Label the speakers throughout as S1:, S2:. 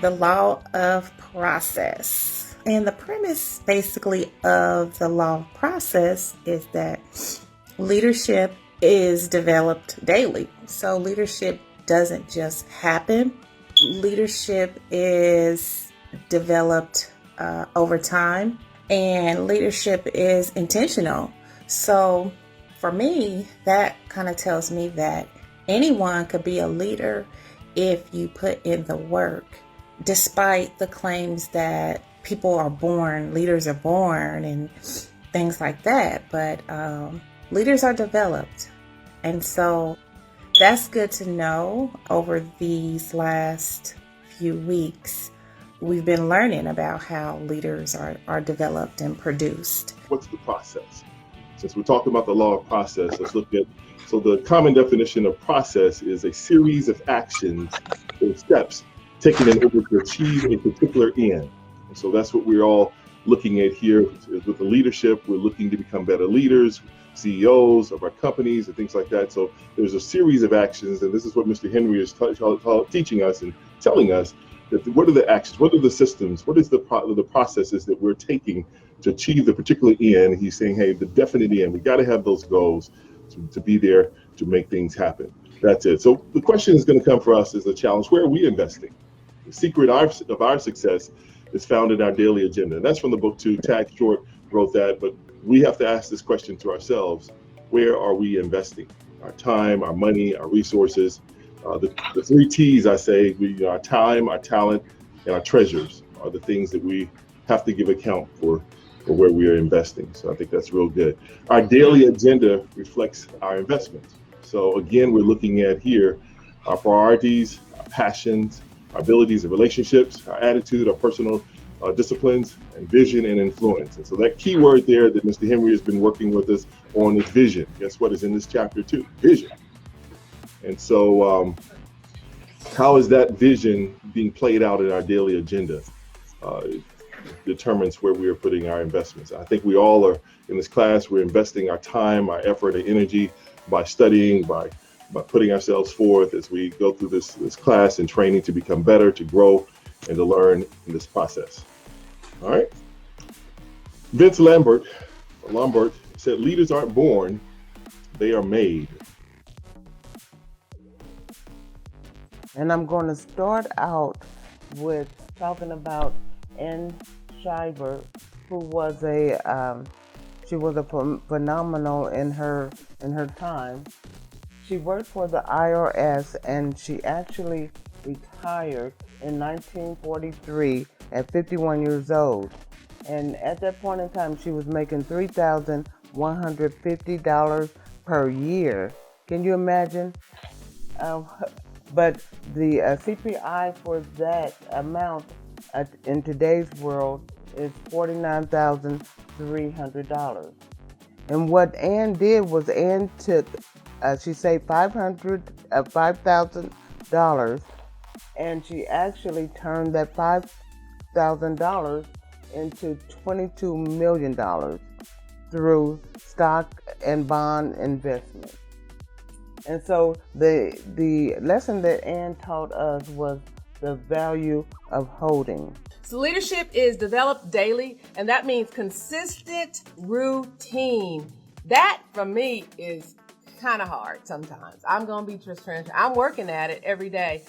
S1: the law of process. And the premise basically of the law of process is that leadership is developed daily. So leadership doesn't just happen. Leadership is developed over time, and leadership is intentional. So for me, that kind of tells me that anyone could be a leader if you put in the work, despite the claims that people are born, leaders are born, and things like that. But leaders are developed. And so that's good to know. Over these last few weeks, we've been learning about how leaders are developed and produced.
S2: What's the process? Since we're talking about the law of process, let's look at, so the common definition of process is a series of actions or steps taken in order to achieve a particular end. And so that's what we're all looking at here with the leadership. We're looking to become better leaders, CEOs of our companies and things like that. So there's a series of actions, and this is what Mr. Henry is teaching us and telling us, that what are the actions, what are the systems, what is the processes that we're taking to achieve the particular end. He's saying, hey, the definite end, we got to have those goals to be there to make things happen. That's it. So the question is going to come for us as a challenge: where are we investing? The secret of our success is found in our daily agenda. And that's from the book too. Tag Short wrote that, but we have to ask this question to ourselves: where are we investing our time, our money, our resources? The three T's, I say, our time, our talent, and our treasures are the things that we have to give account for where we are investing. So I think that's real good. Our daily agenda reflects our investments. So again, we're looking at here our priorities, our passions, our abilities and relationships, our attitude, our personal disciplines, and vision and influence. And so that key word there that Mr. Henry has been working with us on is vision. Guess what is in this chapter too? Vision. And so how is that vision being played out in our daily agenda? Determines where we are putting our investments. I think we all are in this class, we're investing our time, our effort, and energy by studying, by putting ourselves forth as we go through this class and training to become better, to grow, and to learn in this process. All right. Vince Lambert said, leaders aren't born, they are made.
S3: And I'm going to start out with talking about Ann Shiver, who was she was a phenomenal in her time. She worked for the IRS, and she actually retired in 1943 at 51 years old. And at that point in time, she was making $3,150 per year. Can you imagine? But the CPI for that amount in today's world is $49,300. And what Ann did was Ann took, she saved $5,000, and she actually turned that $5,000 into $22 million through stock and bond investment. And so the lesson that Ann taught us was the value of holding.
S4: So leadership is developed daily, and that means consistent routine. That, for me, is kind of hard sometimes. I'm going to be transparent. I'm working at it every day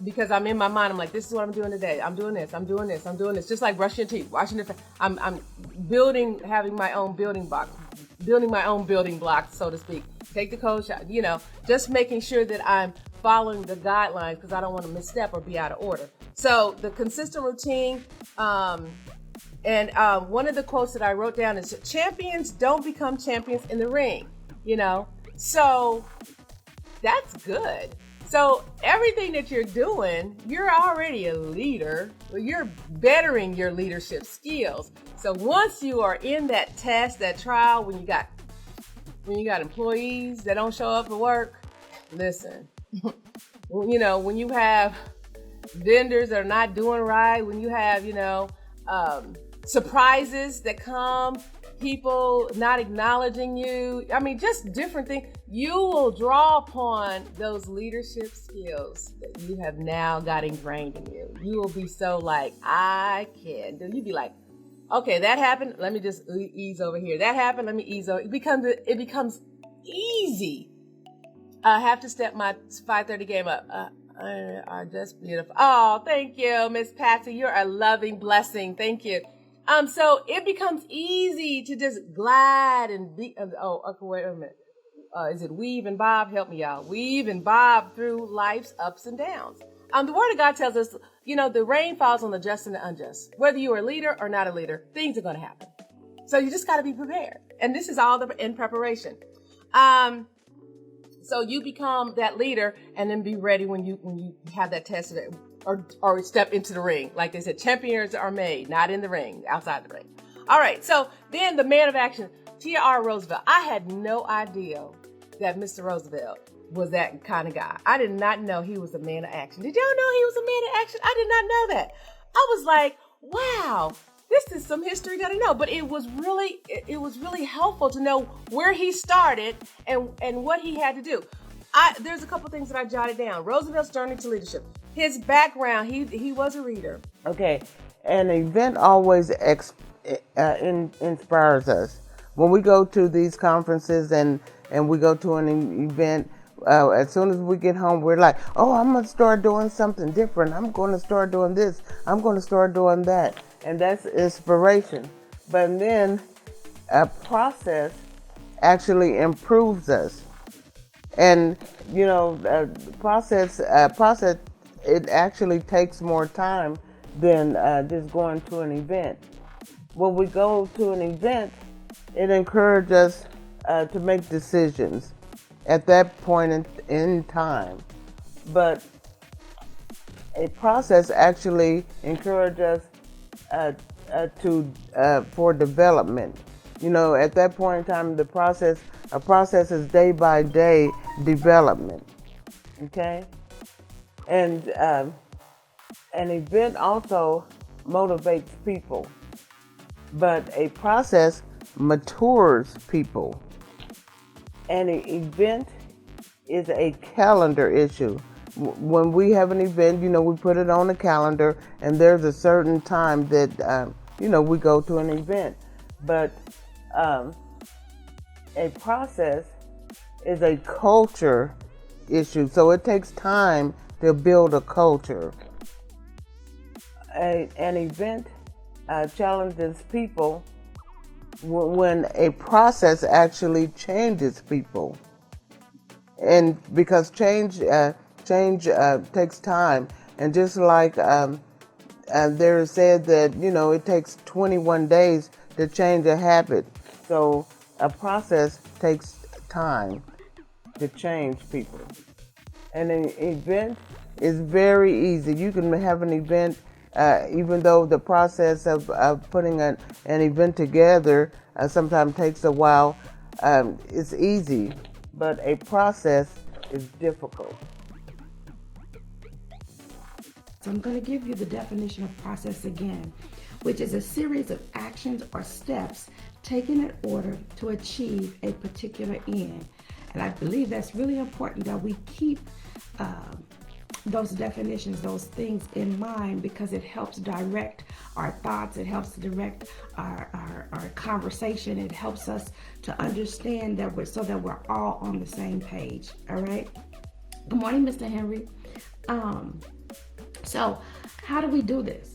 S4: because I'm in my mind. I'm like, this is what I'm doing today. I'm doing this. I'm doing this. I'm doing this. Just like brushing your teeth, washing your face. I'm having my own building blocks, so to speak. Take the cold shot, just making sure that I'm following the guidelines because I don't want to misstep or be out of order. So the consistent routine, and one of the quotes that I wrote down is, champions don't become champions in the ring, So that's good. So everything that you're doing, you're already a leader. You're bettering your leadership skills. So once you are in that test, that trial, when you got employees that don't show up for work, listen, when you have vendors that are not doing right, when you have, surprises that come, people not acknowledging you. I mean, just different things. You will draw upon those leadership skills that you have now got ingrained in you. You will be so like, I can do. You'd be like, okay, that happened. Let me just ease over here. That happened. Let me ease over. It becomes easy. I have to step my 5:30 game up. Are just beautiful. Oh, thank you, Miss Patsy. You're a loving blessing. Thank you. So it becomes easy to just glide and be. Okay, wait a minute. Is it weave and bob? Help me out. Weave and bob through life's ups and downs. The Word of God tells us, the rain falls on the just and the unjust. Whether you are a leader or not a leader, things are going to happen. So you just got to be prepared. And this is all in preparation. So you become that leader, and then be ready when you have that test or step into the ring. Like they said, champions are made, not in the ring, outside the ring. All right. So then the man of action, T.R. Roosevelt. I had no idea that Mr. Roosevelt was that kind of guy. I did not know he was a man of action. Did y'all know he was a man of action? I did not know that. I was like, wow, this is some history that I know. But it was really helpful to know where he started and what he had to do. There's a couple things that I jotted down. Roosevelt's journey to leadership. His background, he was a reader.
S3: Okay, an event always inspires us. When we go to these conferences and we go to an event, as soon as we get home, we're like, oh, I'm going to start doing something different. I'm going to start doing this. I'm going to start doing that. And that's inspiration. But then a process actually improves us. And, process, it actually takes more time than just going to an event. When we go to an event, it encourages us to make decisions at that point in time. But a process actually encourages us for development. At that point in time, a process is day by day development. Okay? And an event also motivates people, but a process matures people. An event is a calendar issue. When we have an event, we put it on the calendar, and there's a certain time that, we go to an event. But a process is a culture issue, so it takes time to build a culture. An event challenges people when a process actually changes people, and because change takes time, and just like there is said that it takes 21 days to change a habit, so a process takes time to change people. And an event is very easy. You can have an event. Even though the process of putting an event together sometimes takes a while, it's easy, but a process is difficult.
S5: So I'm going to give you the definition of process again, which is a series of actions or steps taken in order to achieve a particular end. And I believe that's really important that we keep those definitions, those things in mind, because it helps direct our thoughts, it helps to direct our conversation, it helps us to understand that we're all on the same page. All right. Good morning, Mr. Henry. So how do we do this?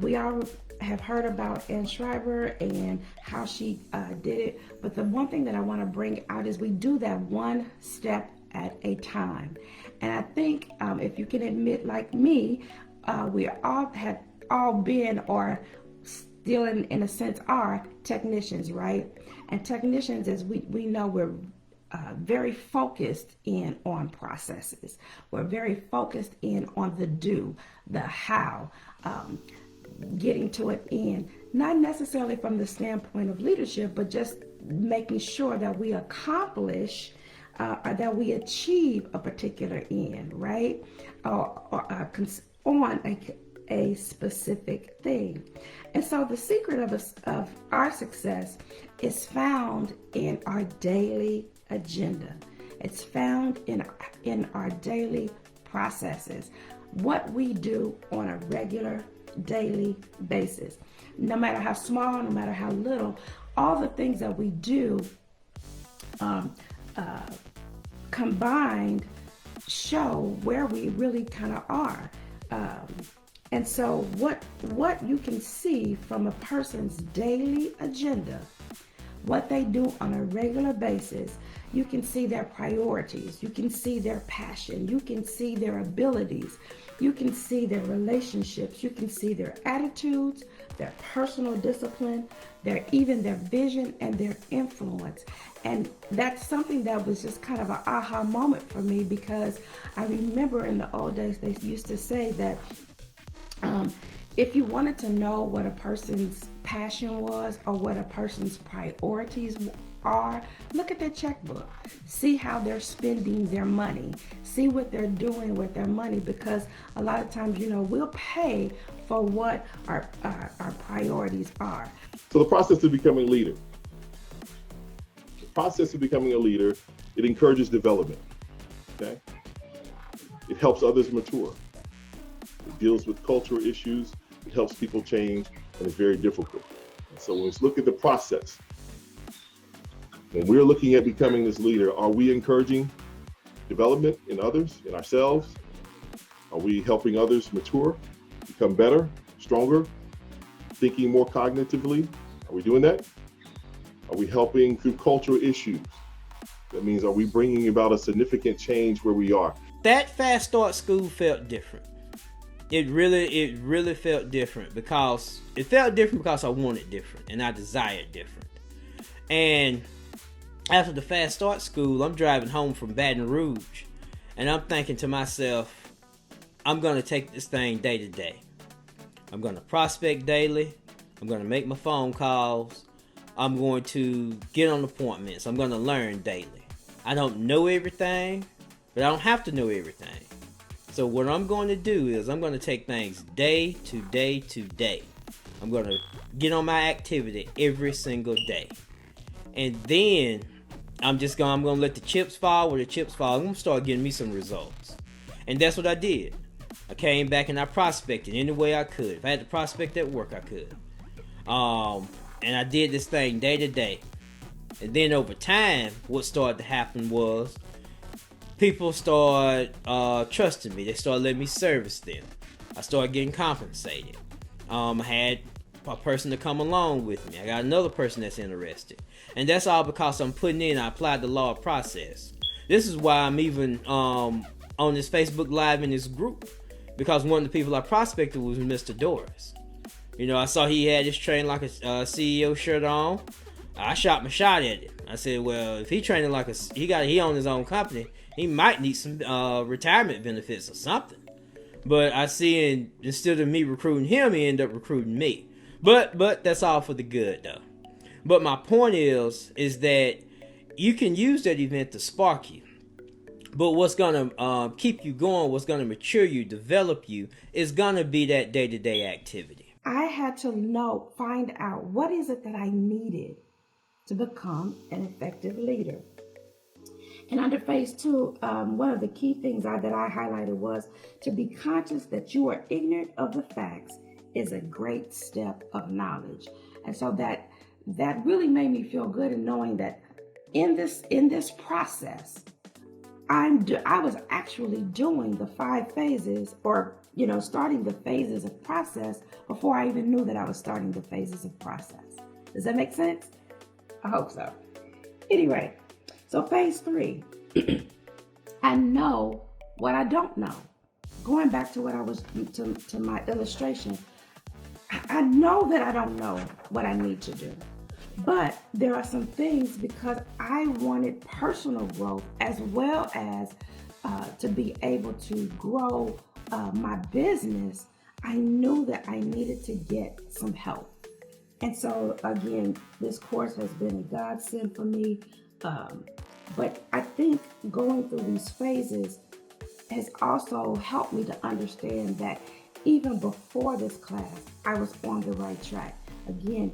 S5: We all have heard about Ann Schreiber and how she did it, but the one thing that I want to bring out is we do that one step at a time. And I think if you can admit, like me, we all have been, or still in a sense are, technicians, right? And technicians, as we know, we're very focused in on processes. We're very focused in on the do, the how, getting to an end, not necessarily from the standpoint of leadership, but just making sure that we accomplish or that we achieve a particular end, right? On a specific thing. And so the secret of our success is found in our daily agenda. It's found in our daily processes, what we do on a regular daily basis. No matter how small, no matter how little, all the things that we do combined show where we really kind of are. And so what you can see from a person's daily agenda, what they do on a regular basis, you can see their priorities, you can see their passion, you can see their abilities, you can see their relationships, you can see their attitudes, their personal discipline, even their vision and their influence. And that's something that was just kind of an aha moment for me, because I remember in the old days they used to say that if you wanted to know what a person's passion was or what a person's priorities are, look at their checkbook. See how they're spending their money. See what they're doing with their money, because a lot of times, we'll pay for what our priorities are.
S2: So the process of becoming a leader. The process of becoming a leader, it encourages development. Okay? It helps others mature. It deals with cultural issues. It helps people change, and it's very difficult. And so let's look at the process. When we're looking at becoming this leader, are we encouraging development in others, in ourselves? Are we helping others mature, become better, stronger, thinking more cognitively? Are we doing that? Are we helping through cultural issues? That means, are we bringing about a significant change where we are?
S6: That fast start school felt different. It really felt different because I wanted different and I desired different. And after the fast start school, I'm driving home from Baton Rouge and I'm thinking to myself, I'm going to take this thing day to day. I'm going to prospect daily. I'm going to make my phone calls. I'm going to get on appointments. I'm going to learn daily. I don't know everything, but I don't have to know everything. So what I'm going to do is I'm going to take things day to day to day. I'm going to get on my activity every single day. And then I'm going to let the chips fall where the chips fall. I'm going to start getting me some results. And that's what I did. I came back and I prospected any way I could. If I had to prospect at work, I could. And I did this thing day to day. And then over time, what started to happen was people started trusting me. They started letting me service them. I started getting compensated. I had a person to come along with me. I got another person that's interested. And that's all because I applied the law of process. This is why I'm even on this Facebook Live in this group. Because one of the people I prospected was Mr. Doris. I saw he had his train like a CEO shirt on. I shot my shot at it. I said, well, if he training like he own his own company, he might need some retirement benefits or something. But I see, instead of me recruiting him, he ended up recruiting me. But that's all for the good, though. But my point is that you can use that event to spark you. But what's going to keep you going, what's going to mature you, develop you, is going to be that day-to-day activity.
S5: I had to find out what is it that I needed to become an effective leader. And under phase 2, one of the key things that I highlighted was to be conscious that you are ignorant of the facts is a great step of knowledge. And so that really made me feel good in knowing that in this process, I was actually doing the 5 phases, or starting the phases of process before I even knew that I was starting the phases of process. Does that make sense? I hope so. Anyway, so phase 3, I know what I don't know. Going back to what I was to my illustration, I know that I don't know what I need to do. But there are some things, because I wanted personal growth as well as to be able to grow my business. I knew that I needed to get some help. And so again, this course has been a godsend for me. But I think going through these phases has also helped me to understand that even before this class, I was on the right track. Again,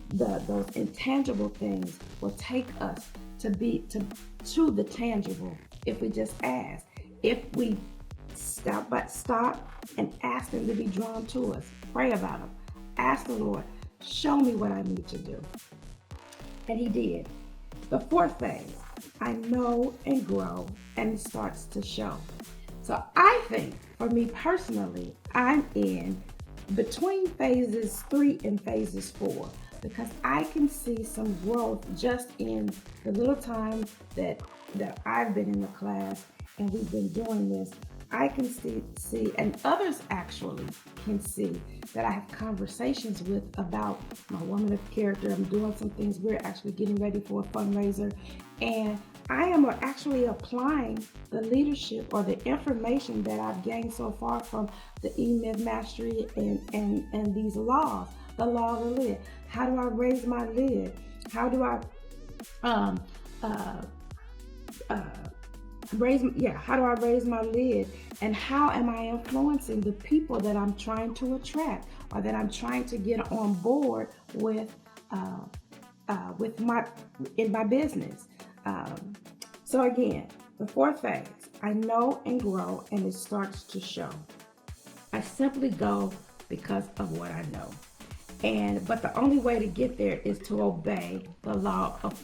S5: those intangible things will take us to the tangible if we just ask. If we stop and ask them to be drawn to us, pray about them, ask the Lord, show me what I need to do. And he did. The fourth phase, I know and grow, and it starts to show. So I think, for me personally, I'm in between phases 3 and phases 4, because I can see some growth just in the little time that I've been in the class and we've been doing this. I can see, and others actually can see, that I have conversations with about my woman of character. I'm doing some things. We're actually getting ready for a fundraiser, and I am actually applying the leadership or the information that I've gained so far from the E-Myth Mastery and these laws, the law of the lid. How do I raise my lid? How do I how do I raise my lid? And how am I influencing the people that I'm trying to attract or that I'm trying to get on board with my business? So again, the fourth phase, I know and grow, and it starts to show. I simply go because of what I know. But the only way to get there is to obey the law of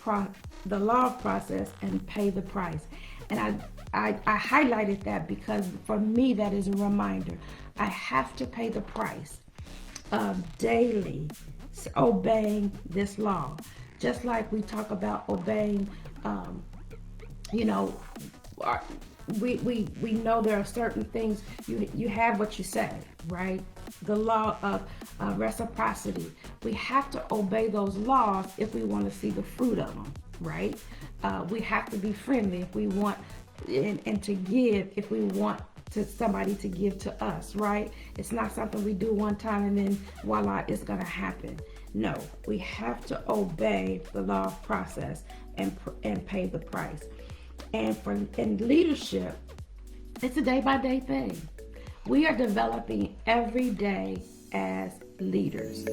S5: process and pay the price. And I highlighted that because for me that is a reminder. I have to pay the price of daily obeying this law. Just like we talk about obeying, we know there are certain things, you have what you say, right? The law of reciprocity. We have to obey those laws if we want to see the fruit of them, right? We have to be friendly if we want, and to give if we want to somebody to give to us, right? It's not something we do one time and then voila, it's gonna happen. No, we have to obey the law of process and pay the price. And in leadership, it's a day-by-day thing. We are developing every day as leaders.